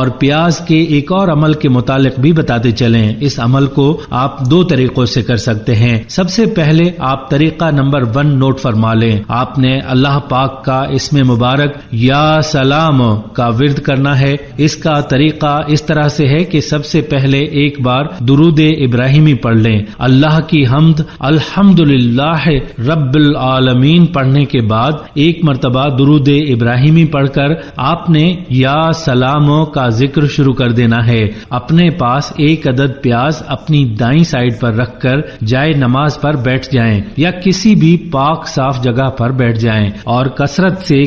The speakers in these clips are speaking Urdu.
اور پیاز کے ایک اور عمل کے متعلق بھی بتاتے چلیں۔ اس عمل کو آپ دو طریقوں سے کر سکتے ہیں۔ سب سے پہلے آپ طریقہ نمبر 1 نوٹ فرما لیں۔ آپ نے اللہ پاک کا اسم مبارک یا سلام کا ورد کرنا ہے۔ اس کا طریقہ اس طرح سے ہے کہ سب سے پہلے ایک بار درود ابراہیمی پڑھ لیں۔ اللہ کی حمد الحمدللہ رب العالمین پڑھنے کے بعد ایک مرتبہ درود ابراہیمی پڑھ کر آپ نے یا سلام کا ذکر شروع کر دینا ہے۔ اپنے پاس ایک عدد پیاز اپنی دائیں سائڈ پر رکھ کر جائے نماز پر بیٹھ جائیں یا کسی بھی پاک صاف جگہ پر بیٹھ جائیں اور کثرت سے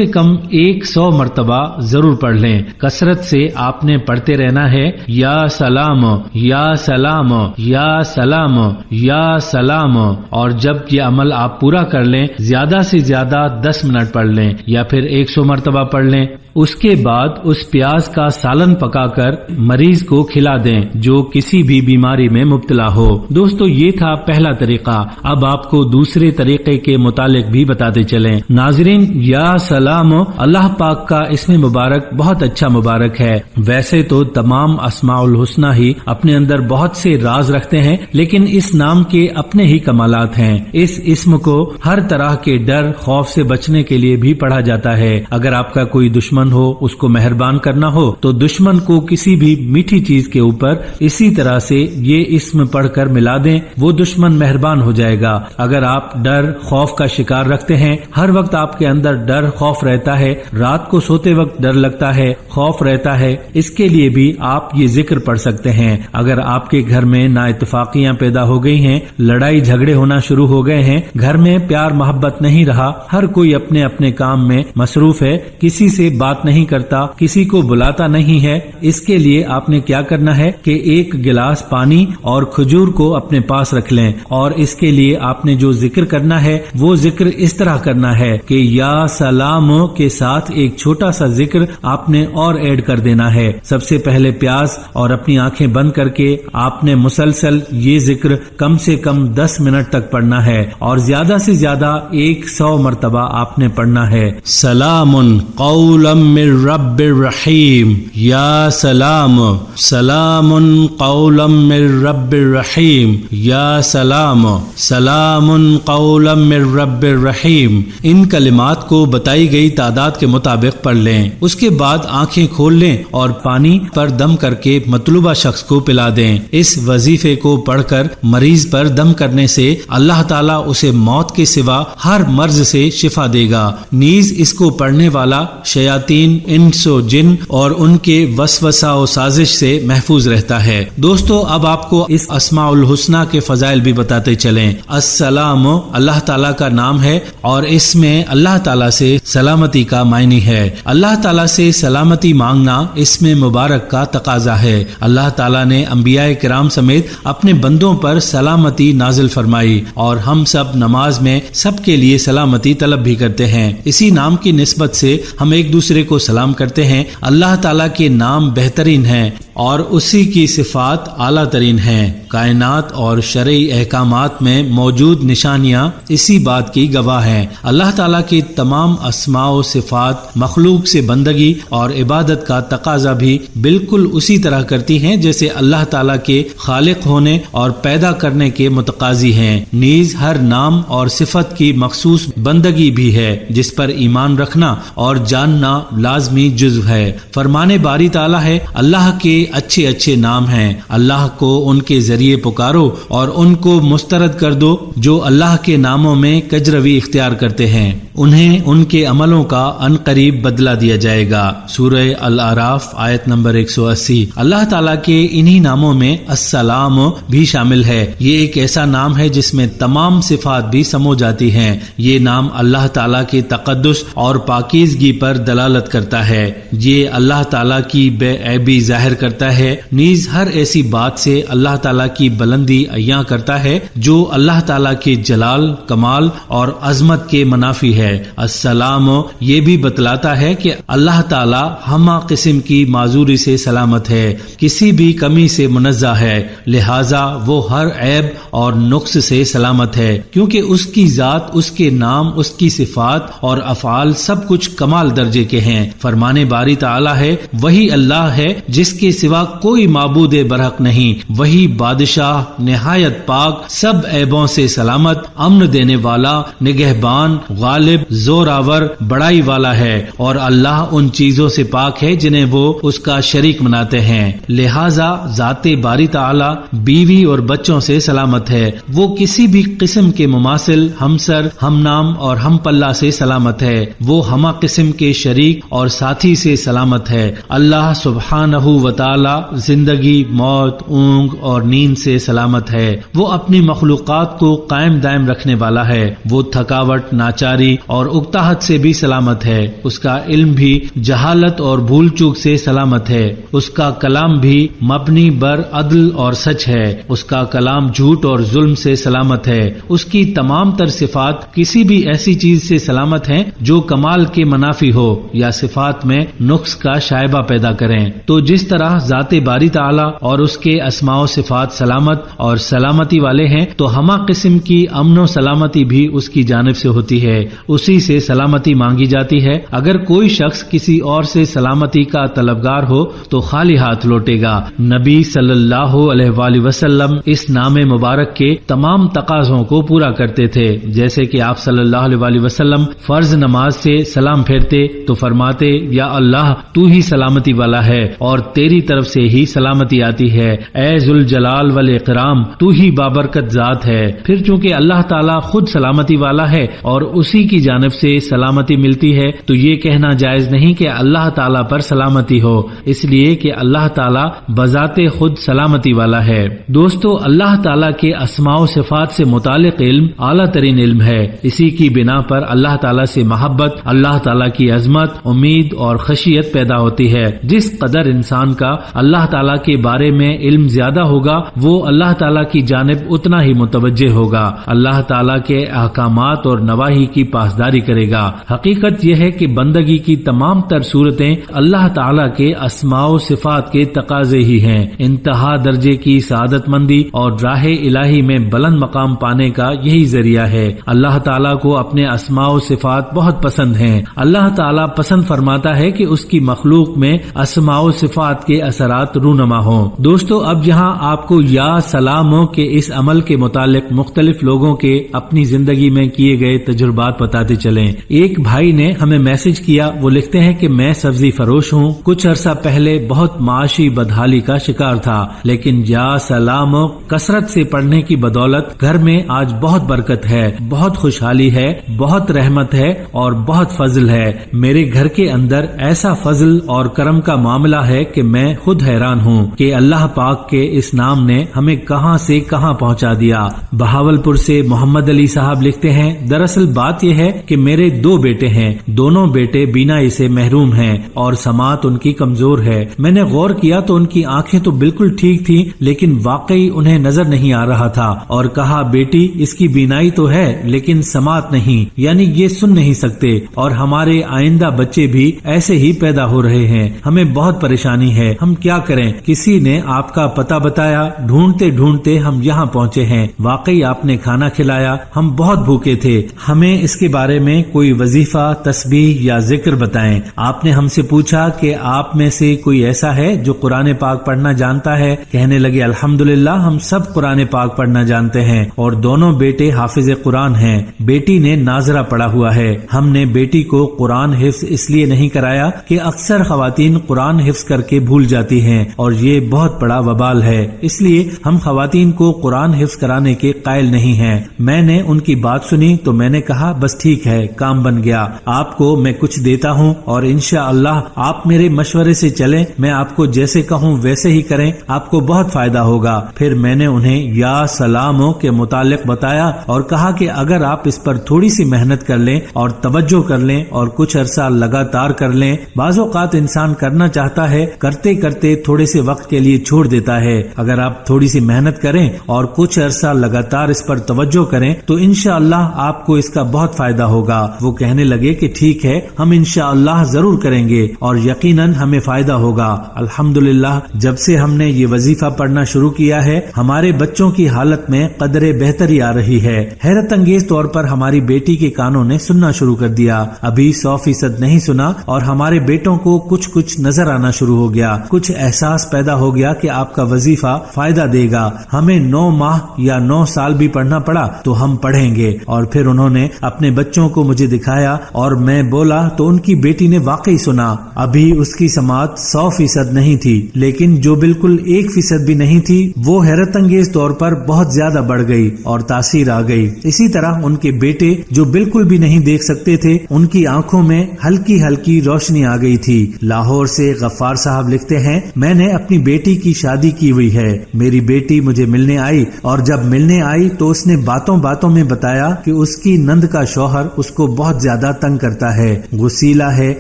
کم 100 مرتبہ ضرور پڑھ لیں۔ کثرت سے آپ نے پڑھتے رہنا ہے یا سلام یا سلام یا سلام یا سلام، اور جب یہ عمل آپ پورا کر لیں زیادہ سے زیادہ 10 منٹ پڑھ لیں یا پھر 100 مرتبہ پڑھ لیں۔ اس کے بعد اس پیاز کا سالن پکا کر مریض کو کھلا دیں جو کسی بھی بیماری میں مبتلا ہو۔ دوستو یہ تھا پہلا طریقہ۔ اب آپ کو دوسرے طریقے کے متعلق بھی بتاتے چلیں۔ ناظرین، یا سلام اللہ پاک کا اسم مبارک بہت اچھا مبارک ہے۔ ویسے تو تمام اسماء الحسنی ہی اپنے اندر بہت سے راز رکھتے ہیں، لیکن اس نام کے اپنے ہی کمالات ہیں۔ اس اسم کو ہر طرح کے ڈر خوف سے بچنے کے لیے بھی پڑھا جاتا ہے۔ اگر آپ کا کوئی دشمن ہو، اس کو مہربان کرنا ہو تو دشمن کو کسی بھی میٹھی چیز کے اوپر اسی طرح سے یہ اسم پڑھ کر ملا دیں، وہ دشمن مہربان ہو جائے گا۔ اگر آپ ڈر خوف کا شکار رکھتے ہیں، ہر وقت آپ کے اندر ڈر خوف رہتا ہے، رات کو سوتے وقت ڈر لگتا ہے، خوف رہتا ہے، اس کے لیے بھی آپ یہ ذکر پڑھ سکتے ہیں۔ اگر آپ کے گھر میں نا اتفاقیاں پیدا ہو گئی ہیں، لڑائی جھگڑے ہونا شروع ہو گئے ہیں، گھر میں پیار محبت نہیں رہا، ہر کوئی اپنے اپنے کام میں مصروف ہے، کسی سے بات نہیں کرتا، کسی کو بلاتا نہیں ہے، اس کے لیے آپ نے کیا کرنا ہے کہ ایک گلاس پانی اور کھجور کو اپنے پاس رکھ لیں، اور اس کے لیے آپ نے جو ذکر کرنا ہے وہ ذکر اس طرح کرنا ہے کہ یا سلام کے ساتھ ایک چھوٹا سا ذکر آپ نے اور ایڈ کر دینا ہے۔ سب سے پہلے پیاز اور اپنی آنکھیں بند کر کے آپ نے مسلسل یہ ذکر کم سے کم 10 منٹ تک پڑھنا ہے اور زیادہ سے زیادہ 100 مرتبہ آپ نے پڑھنا ہے۔ سلام قولا من رب الرحیم، یا سلام سلام قولا من رب الرحیم، یا سلام سلام قولا من رب الرحیم۔ ان کلمات کو بتائی گئی تعداد کے مطابق پڑھ لیں۔ اس کے بعد آنکھیں کھول لیں اور پانی پر دم کر کے مطلوبہ شخص کو پلا دیں۔ اس وظیفے کو پڑھ کر مریض پر دم کرنے سے اللہ تعالیٰ اسے موت کے سوا ہر مرض سے شفا دے گا۔ نیز اس کو پڑھنے والا شیاطین، انس و جن اور ان کے وسوسہ و سازش سے محفوظ رہتا ہے۔ دوستو اب آپ کو اس اسماء الحسنی کے فضائل بھی بتاتے چلیں۔ السلام اللہ تعالیٰ کا نام ہے اور اس میں اللہ تعالیٰ سے سلامتی کا معنی ہے۔ اللہ تعالیٰ سے سلامتی مانگنا اس میں مبارک کا تقاضا ہے۔ اللہ تعالیٰ نے انبیاء کرام سمیت اپنے بندوں پر سلامتی نازل فرمائی اور ہم سب نماز میں سب کے لیے سلامتی طلب بھی کرتے ہیں۔ اسی نام کی نسبت سے ہم ایک دوسرے کو سلام کرتے ہیں۔ اللہ تعالیٰ کے نام بہترین ہیں اور اسی کی صفات اعلیٰ ترین ہیں۔ کائنات اور شرعی احکامات میں موجود نشانیاں اسی بات کی گواہ ہیں۔ اللہ تعالیٰ کی تمام اسماء و صفات مخلوق سے بندگی اور عبادت کا تقاضا بھی بالکل اسی طرح کرتی ہیں جیسے اللہ تعالیٰ کے خالق ہونے اور پیدا کرنے کے متقاضی ہیں۔ نیز ہر نام اور صفت کی مخصوص بندگی بھی ہے جس پر ایمان رکھنا اور جاننا لازمی جزو ہے۔ فرمانے باری تعالیٰ ہے، اللہ کے اچھے اچھے نام ہیں، اللہ کو ان کے ذریعے پکارو اور ان کو مسترد کر دو جو اللہ کے ناموں میں کجروی اختیار کرتے ہیں، انہیں ان کے عملوں کا ان قریب بدلہ دیا جائے گا۔ سورہ الاعراف آیت نمبر 180۔ اللہ تعالیٰ کے انہی ناموں میں السلام بھی شامل ہے۔ یہ ایک ایسا نام ہے جس میں تمام صفات بھی سمو جاتی ہیں۔ یہ نام اللہ تعالیٰ کے تقدس اور پاکیزگی پر دلالت کرتا ہے۔ یہ اللہ تعالیٰ کی بے عیبی ظاہر کرتا ہے، نیز ہر ایسی بات سے اللہ تعالیٰ کی بلندی عیاں کرتا ہے جو اللہ تعالیٰ کے جلال، کمال اور عظمت کے منافی ہے۔ ہے۔ السلام یہ بھی بتلاتا ہے کہ اللہ تعالی ہمہ قسم کی معذوری سے سلامت ہے، کسی بھی کمی سے منزہ ہے، لہذا وہ ہر عیب اور نقص سے سلامت ہے، کیونکہ اس کی ذات، اس کے نام، اس کی صفات اور افعال سب کچھ کمال درجے کے ہیں۔ فرمانے باری تعالی ہے، وہی اللہ ہے جس کے سوا کوئی معبود برحق نہیں، وہی بادشاہ نہایت پاک، سب عیبوں سے سلامت، امن دینے والا، نگہبان، غالب، زور آور، بڑائی والا ہے، اور اللہ ان چیزوں سے پاک ہے جنہیں وہ اس کا شریک مناتے ہیں۔ لہذا ذات باری تعالی بیوی اور بچوں سے سلامت ہے، وہ کسی بھی قسم کے مماثل، ہمسر، ہم نام اور ہم پلہ سے سلامت ہے، وہ ہمہ قسم کے شریک اور ساتھی سے سلامت ہے۔ اللہ سبحانہ و تعالی زندگی، موت، اونگ اور نیند سے سلامت ہے، وہ اپنی مخلوقات کو قائم دائم رکھنے والا ہے، وہ تھکاوٹ، ناچاری اور اکتاہٹ سے بھی سلامت ہے، اس کا علم بھی جہالت اور بھول چوک سے سلامت ہے، اس کا کلام بھی مبنی بر عدل اور سچ ہے، اس کا کلام جھوٹ اور ظلم سے سلامت ہے، اس کی تمام تر صفات کسی بھی ایسی چیز سے سلامت ہیں جو کمال کے منافی ہو یا صفات میں نقص کا شائبہ پیدا کریں۔ تو جس طرح ذات باری تعالی اور اس کے اسماء و صفات سلامت اور سلامتی والے ہیں، تو ہمہ قسم کی امن و سلامتی بھی اس کی جانب سے ہوتی ہے، اسی سے سلامتی مانگی جاتی ہے۔ اگر کوئی شخص کسی اور سے سلامتی کا طلبگار ہو تو خالی ہاتھ لوٹے گا۔ نبی صلی اللہ علیہ وآلہ وسلم اس نام مبارک کے تمام تقاضوں کو پورا کرتے تھے، جیسے کہ آپ صلی اللہ علیہ وآلہ وسلم فرض نماز سے سلام پھیرتے تو فرماتے، یا اللہ تو ہی سلامتی والا ہے اور تیری طرف سے ہی سلامتی آتی ہے، اے ذوالجلال والاکرام تو ہی بابرکت ذات ہے۔ پھر چونکہ اللہ تعالیٰ خود سلامتی والا ہے اور اسی کی جانب سے سلامتی ملتی ہے، تو یہ کہنا جائز نہیں کہ اللہ تعالیٰ پر سلامتی ہو، اس لیے کہ اللہ تعالیٰ بذات خود سلامتی والا ہے۔ دوستو، اللہ تعالیٰ کے اسماء و صفات سے متعلق علم اعلیٰ ترین علم ہے، اسی کی بنا پر اللہ تعالیٰ سے محبت، اللہ تعالیٰ کی عظمت، امید اور خشیت پیدا ہوتی ہے۔ جس قدر انسان کا اللہ تعالیٰ کے بارے میں علم زیادہ ہوگا، وہ اللہ تعالیٰ کی جانب اتنا ہی متوجہ ہوگا، اللہ تعالیٰ کے احکامات اور نواہی کی پاسداری کرے گا۔ حقیقت یہ ہے کہ بندگی کی تمام تر صورتیں اللہ تعالیٰ کے اسماء و صفات کے تقاضے ہی ہیں۔ انتہا درجے کی سعادت مندی اور راہ الہی میں بلند مقام پانے کا یہی ذریعہ ہے۔ اللہ تعالیٰ کو اپنے اسماء و صفات بہت پسند ہیں۔ اللہ تعالیٰ پسند فرماتا ہے کہ اس کی مخلوق میں اسماء و صفات کے اثرات رونما ہوں۔ دوستو، اب یہاں آپ کو یا سلاموں کے اس عمل کے متعلق مختلف لوگوں کے اپنی زندگی میں کیے گئے تجربات بتاتے چلیں۔ ایک بھائی نے ہمیں میسج کیا، وہ لکھتے ہیں کہ میں سبزی فروش ہوں، کچھ عرصہ پہلے بہت معاشی بدحالی کا شکار تھا، لیکن یا سلاموں کثرت سے پڑھنے کی بدولت گھر میں آج بہت برکت ہے، بہت خوشحالی ہے، بہت رحمت ہے اور بہت فضل ہے۔ میرے گھر کے اندر ایسا فضل اور کرم کا معاملہ ہے کہ میں خود حیران ہوں کہ اللہ پاک کے اس نام نے ہمیں کہاں سے کہاں پہنچا دیا۔ بہاولپور سے محمد علی صاحب لکھتے ہیں، دراصل بات یہ ہے کہ میرے 2 بیٹے ہیں، دونوں بیٹے بینائی سے محروم ہیں اور سماعت ان کی کمزور ہے۔ میں نے غور کیا تو ان کی آنکھیں تو بالکل ٹھیک تھیں، لیکن واقعی انہیں نظر نہیں آ رہا تھا، اور کہا بیٹی اس کی بینائی تو ہے لیکن سماعت نہیں، یعنی یہ سن نہیں سکتے، اور ہمارے آئندہ بچے بھی ایسے ہی پیدا ہو رہے ہیں، ہمیں بہت پریشانی ہے، ہم کیا کریں؟ کسی نے آپ کا پتہ بتایا، ڈھونڈتے ڈھونڈتے ہم یہاں پہنچے ہیں، واقعی آپ نے کھانا کھلایا، ہم بہت بھوکے تھے، ہمیں اس کے بارے میں کوئی وظیفہ، تسبیح یا ذکر بتائیں۔ آپ نے ہم سے پوچھا کہ آپ میں سے کوئی ایسا ہے جو قرآن پاک پڑھنا جانتا ہے؟ کہنے لگے الحمدللہ ہم سب قرآن پاک پڑھنا جانتے ہیں، اور دونوں بیٹے حافظ قرآن ہیں، بیٹی نے ناظرہ پڑھا ہوا ہے۔ ہم نے بیٹی کو قرآن حفظ اس لیے نہیں کرایا کہ اکثر خواتین قرآن حفظ کر کے بھول جاتی ہیں، اور یہ بہت بڑا وبال ہے، اس لیے ہم خواتین کو قرآن حفظ کرانے کے قائل نہیں ہیں۔ میں نے ان کی بات سنی تو میں نے کہا بس ٹھیک ہے، کام بن گیا، آپ کو میں کچھ دیتا ہوں اور انشاءاللہ آپ میرے مشورے سے چلیں، میں آپ کو جیسے کہوں ویسے ہی کریں، آپ کو بہت فائدہ ہوگا۔ پھر میں نے انہیں یا سلاموں کے متعلق بتایا اور کہا کہ اگر آپ اس پر تھوڑی سی محنت کر لیں اور توجہ کر لیں اور کچھ عرصہ لگاتار کر لیں، بعض اوقات انسان کرنا چاہتا ہے، کرتے کرتے تھوڑے سے وقت کے لیے چھوڑ دیتا ہے، اگر آپ تھوڑی سی محنت کریں اور کچھ عرصہ لگاتار اس پر توجہ کریں تو انشاءاللہ آپ کو اس کا بہت فائدہ فائدہ ہوگا۔ وہ کہنے لگے کہ ٹھیک ہے، ہم انشاءاللہ ضرور کریں گے اور یقیناً ہمیں فائدہ ہوگا۔ الحمدللہ جب سے ہم نے یہ وظیفہ پڑھنا شروع کیا ہے ہمارے بچوں کی حالت میں قدر بہتری آ رہی ہے۔ حیرت انگیز طور پر ہماری بیٹی کے کانوں نے سننا شروع کر دیا، ابھی 100% نہیں سنا اور ہمارے بیٹوں کو کچھ نظر آنا شروع ہو گیا، کچھ احساس پیدا ہو گیا کہ آپ کا وظیفہ فائدہ دے گا۔ ہمیں 9 ماہ یا 9 سال بھی پڑھنا پڑا تو ہم پڑھیں گے۔ اور پھر انہوں نے اپنے بچوں کو مجھے دکھایا اور میں بولا تو ان کی بیٹی نے واقعی سنا۔ ابھی اس کی سماعت 100% نہیں تھی، لیکن جو بالکل 1% بھی نہیں تھی وہ حیرت انگیز طور پر بہت زیادہ بڑھ گئی اور تاثیر آ گئی۔ اسی طرح ان کے بیٹے جو بالکل بھی نہیں دیکھ سکتے تھے ان کی آنکھوں میں ہلکی ہلکی روشنی آ گئی تھی۔ لاہور سے غفار صاحب لکھتے ہیں، میں نے اپنی بیٹی کی شادی کی ہوئی ہے۔ میری بیٹی مجھے ملنے آئی اور جب ملنے آئی تو اس نے باتوں باتوں میں بتایا کہ اس کی نند کا شوہر اس کو بہت زیادہ تنگ کرتا ہے، غصیلا ہے،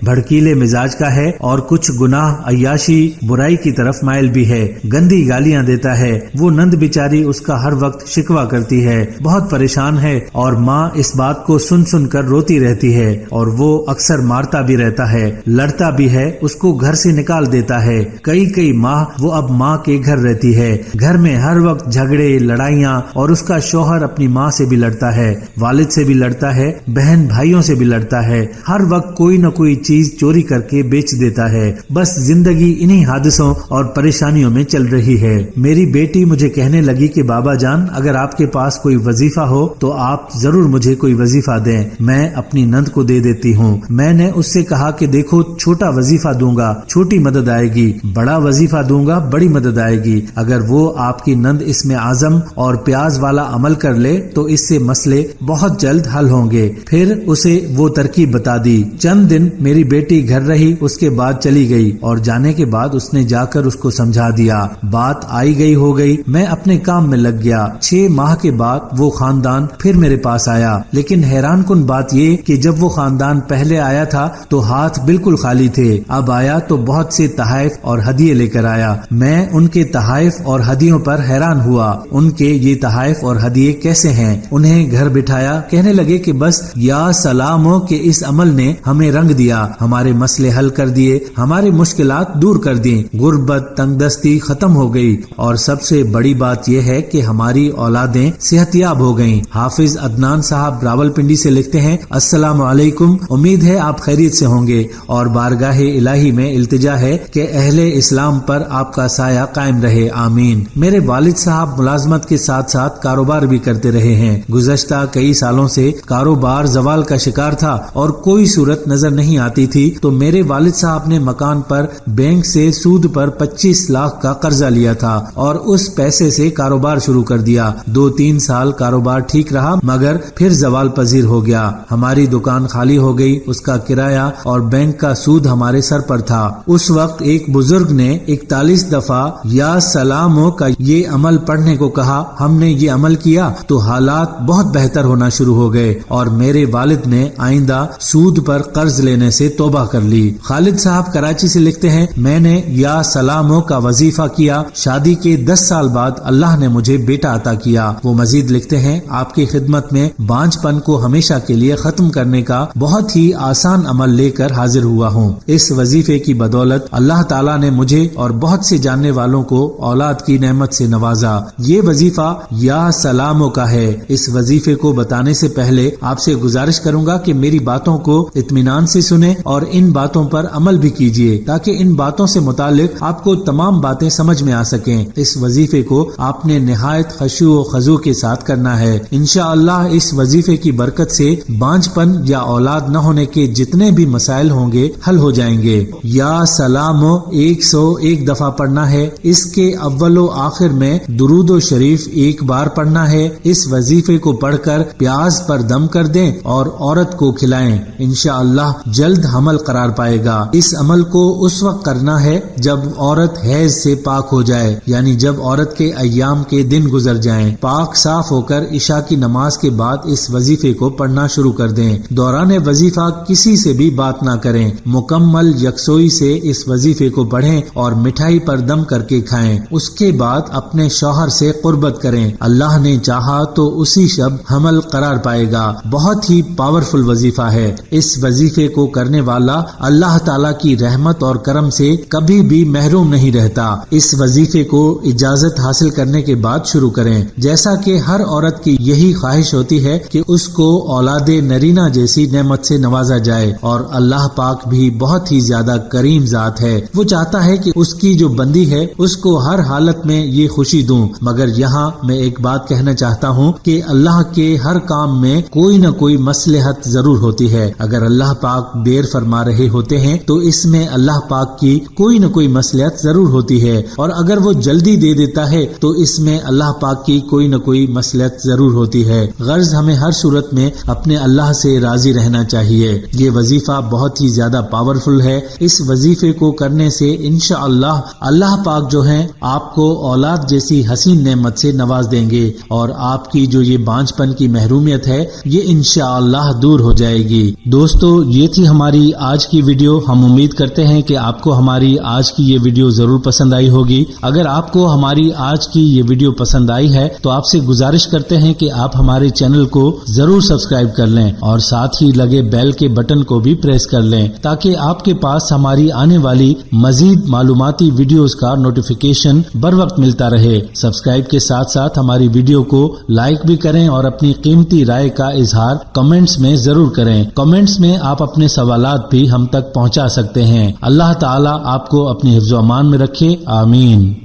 بھڑکیلے مزاج کا ہے اور کچھ گناہ عیاشی برائی کی طرف مائل بھی ہے، گندی گالیاں دیتا ہے۔ وہ نند بیچاری اس کا ہر وقت شکوہ کرتی ہے، بہت پریشان ہے اور ماں اس بات کو سن سن کر روتی رہتی ہے اور وہ اکثر مارتا بھی رہتا ہے، لڑتا بھی ہے، اس کو گھر سے نکال دیتا ہے۔ کئی ماہ وہ اب ماں کے گھر رہتی ہے۔ گھر میں ہر وقت جھگڑے لڑائیاں اور اس کا شوہر اپنی ماں سے بھی لڑتا ہے، والد سے بھی لڑتا ہے، بہن بھائیوں سے بھی لڑتا ہے، ہر وقت کوئی نہ کوئی چیز چوری کر کے بیچ دیتا ہے۔ بس زندگی انہی حادثوں اور پریشانیوں میں چل رہی ہے۔ میری بیٹی مجھے کہنے لگی کہ بابا جان اگر آپ کے پاس کوئی وظیفہ ہو تو آپ ضرور مجھے کوئی وظیفہ دیں، میں اپنی نند کو دے دیتی ہوں۔ میں نے اس سے کہا کہ دیکھو چھوٹا وظیفہ دوں گا چھوٹی مدد آئے گی، بڑا وظیفہ دوں گا بڑی مدد آئے گی۔ اگر وہ آپ کی نند اس میں عزم اور پیاز والا عمل کر لے تو اس سے مسئلے بہت جلد حل ہوں گے۔ پھر اسے وہ ترکیب بتا دی۔ چند دن میری بیٹی گھر رہی، اس کے بعد چلی گئی اور جانے کے بعد اس نے جا کر اس کو سمجھا دیا۔ بات آئی گئی ہو گئی، میں اپنے کام میں لگ گیا۔ 6 ماہ کے بعد وہ خاندان پھر میرے پاس آیا، لیکن حیران کن بات یہ کہ جب وہ خاندان پہلے آیا تھا تو ہاتھ بالکل خالی تھے، اب آیا تو بہت سے تحائف اور ہدیے لے کر آیا۔ میں ان کے تحائف اور ہدیوں پر حیران ہوا، ان کے یہ تحائف اور ہدیے کیسے ہیں؟ انہیں گھر بٹھایا، کہنے لگے کہ بس یا سلاموں کے اس عمل نے ہمیں رنگ دیا، ہمارے مسئلے حل کر دیے، ہماری مشکلات دور کر دیں، غربت تنگ دستی ختم ہو گئی اور سب سے بڑی بات یہ ہے کہ ہماری اولادیں صحت یاب ہو گئیں۔ حافظ عدنان صاحب راولپنڈی سے لکھتے ہیں، السلام علیکم، امید ہے آپ خیریت سے ہوں گے اور بارگاہ الہی میں التجا ہے کہ اہل اسلام پر آپ کا سایہ قائم رہے، آمین۔ میرے والد صاحب ملازمت کے ساتھ ساتھ کاروبار بھی کرتے رہے ہیں۔ گزشتہ کئی سالوں سے کاروبار زوال کا شکار تھا اور کوئی صورت نظر نہیں آتی تھی، تو میرے والد صاحب نے مکان پر بینک سے سود پر 25 لاکھ کا قرضہ لیا تھا اور اس پیسے سے کاروبار شروع کر دیا۔ 2-3 سال کاروبار ٹھیک رہا مگر پھر زوال پذیر ہو گیا۔ ہماری دکان خالی ہو گئی، اس کا کرایہ اور بینک کا سود ہمارے سر پر تھا۔ اس وقت ایک بزرگ نے 41 دفعہ یا سلاموں کا یہ عمل پڑھنے کو کہا، ہم نے یہ عمل کیا تو حالات بہت بہتر ہونا شروع ہو گئے اور میرے والد نے آئندہ سود پر قرض لینے سے توبہ کر لی۔ خالد صاحب کراچی سے لکھتے ہیں، میں نے یا سلاموں کا وظیفہ کیا، شادی کے 10 سال بعد اللہ نے مجھے بیٹا عطا کیا۔ وہ مزید لکھتے ہیں، آپ کی خدمت میں بانجھ پن کو ہمیشہ کے لیے ختم کرنے کا بہت ہی آسان عمل لے کر حاضر ہوا ہوں۔ اس وظیفے کی بدولت اللہ تعالیٰ نے مجھے اور بہت سے جاننے والوں کو اولاد کی نعمت سے نوازا۔ یہ وظیفہ یا سلاموں کا ہے۔ اس وظیفے کو بتانے سے پہلے آپ سے گزارش کروں گا کہ میری باتوں کو اطمینان سے سنیں اور ان باتوں پر عمل بھی کیجیے تاکہ ان باتوں سے متعلق آپ کو تمام باتیں سمجھ میں آ سکیں۔ اس وظیفے کو آپ نے نہایت خشوع و خضوع کے ساتھ کرنا ہے۔ انشاءاللہ اس وظیفے کی برکت سے بانجھ پن یا اولاد نہ ہونے کے جتنے بھی مسائل ہوں گے حل ہو جائیں گے۔ یا سلامو 101 دفعہ پڑھنا ہے، اس کے اول و آخر میں درود و شریف ایک بار پڑھنا ہے۔ اس وظیفے کو پڑھ کر پیاز پر دم کر دیں اور عورت کو کھلائیں، انشاءاللہ جلد حمل قرار پائے گا۔ اس عمل کو اس وقت کرنا ہے جب عورت حیض سے پاک ہو جائے، یعنی جب عورت کے ایام کے دن گزر جائیں۔ پاک صاف ہو کر عشاء کی نماز کے بعد اس وظیفے کو پڑھنا شروع کر دیں۔ دوران وظیفہ کسی سے بھی بات نہ کریں، مکمل یکسوئی سے اس وظیفے کو پڑھیں اور مٹھائی پر دم کر کے کھائیں۔ اس کے بعد اپنے شوہر سے قربت کریں، اللہ نے چاہا تو اسی شب حمل قرار پائے گا۔ بہت ہی پاورفل وظیفہ ہے۔ اس وظیفے کو کرنے والا اللہ تعالیٰ کی رحمت اور کرم سے کبھی بھی محروم نہیں رہتا۔ اس وظیفے کو اجازت حاصل کرنے کے بعد شروع کریں، جیسا کہ ہر عورت کی یہی خواہش ہوتی ہے کہ اس کو اولاد نرینہ جیسی نعمت سے نوازا جائے، اور اللہ پاک بھی بہت ہی زیادہ کریم ذات ہے۔ وہ چاہتا ہے کہ اس کی جو بندی ہے اس کو ہر حالت میں یہ خوشی دوں۔ مگر یہاں میں ایک بات کہنا چاہتا ہوں کہ اللہ کے ہر کام میں کوئی نہ کوئی مصلحت ضرور ہوتی ہے۔ اگر اللہ پاک دیر فرما رہے ہوتے ہیں تو اس میں اللہ پاک کی کوئی نہ کوئی مصلحت ضرور ہوتی ہے، اور اگر وہ جلدی دے دیتا ہے تو اس میں اللہ پاک کی کوئی نہ کوئی مصلحت ضرور ہوتی ہے۔ غرض ہمیں ہر صورت میں اپنے اللہ سے راضی رہنا چاہیے۔ یہ وظیفہ بہت ہی زیادہ پاورفل ہے۔ اس وظیفے کو کرنے سے انشاءاللہ اللہ پاک جو ہیں آپ کو اولاد جیسی حسین نعمت سے نواز دیں گے، اور آپ کی جو یہ بانجھ پن کی محرومیت ہے یہ انشاءاللہ دور ہو جائے گی۔ دوستو، یہ تھی ہماری آج کی ویڈیو۔ ہم امید کرتے ہیں کہ آپ کو ہماری آج کی یہ ویڈیو ضرور پسند آئی ہوگی۔ اگر آپ کو ہماری آج کی یہ ویڈیو پسند آئی ہے تو آپ سے گزارش کرتے ہیں کہ آپ ہمارے چینل کو ضرور سبسکرائب کر لیں، اور ساتھ ہی لگے بیل کے بٹن کو بھی پریس کر لیں، تاکہ آپ کے پاس ہماری آنے والی مزید معلوماتی ویڈیوز کا نوٹیفیکیشن بر وقت ملتا رہے۔ سبسکرائب کے ساتھ ساتھ ہماری ویڈیو کو لائک بھی کریں، اور اپنی قیمتی رائے کا اظہار کمنٹس میں ضرور کریں۔ کمنٹس میں آپ اپنے سوالات بھی ہم تک پہنچا سکتے ہیں۔ اللہ تعالیٰ آپ کو اپنی حفظ و امان میں رکھے، آمین۔